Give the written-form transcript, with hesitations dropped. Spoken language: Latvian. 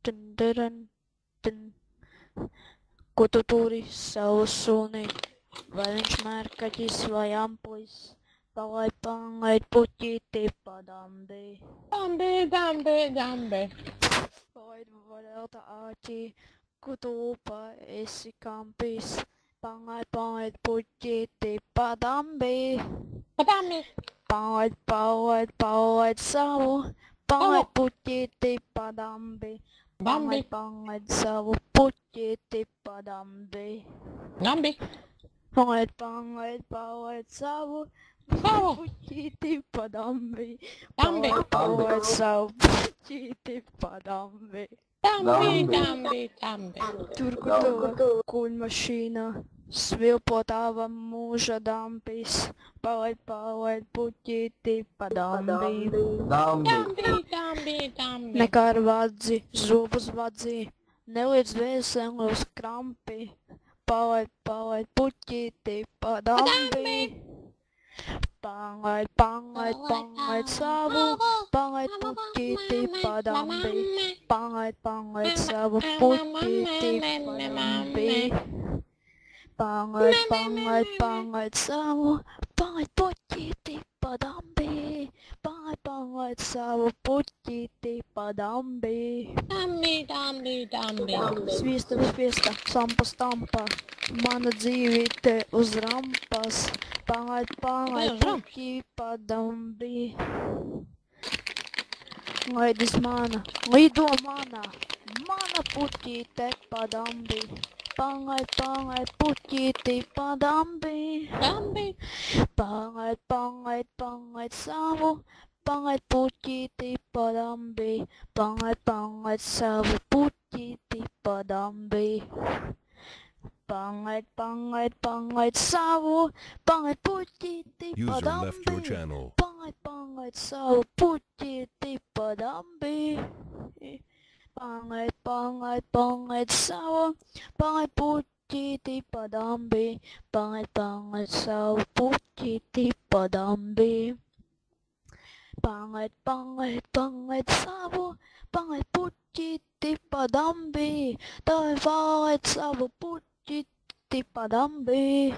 Dun, dun, dun, dun. Ko tu turi savu suni? Vai viņš mērkaģis vai amplis? Palaid puķīti padambī. Dambi. Palaid vaļelta āķī, ko tu upā esi kampis. Palaid puķīti padambī. Palaid savu. Palaid puķīti padambī. Palaid savu puķīti padambī. Palaid savu puķīti padambī. Palaid savu puķīti padambī. Dambi. Tur, kur tu kuļmašīna svilpo tava mūža dampis. Palaid puķīti padambī. Nekar vadzi, zobus vadzi, neliec dvēseli uz krampi. Palaid puķīti padambī. Palaid savu, palaid puķīti padambī. Palaid savu puķīti padambī. Palaid savu, palaid puķīti padambī. Palaid savu puķīti padambī. Sviesta, stampa, mana dzīvīte uz rampas. Palaid puķī padambī. Lido mana puķīte padambī. Palaid puķīti padambī. Palaid savu, palaid puķīti padambī. Palaid savu puķīti padambī. Palaid savu, palaid puķīti User left your padambī. channel. Palaid savu puķīti padambī. Palaid savu, palaid puķīti padambī. Palaid savu puķīti padambī. Palaid savu, palaid puķīti padambī. Palaid savu puķīti padambī.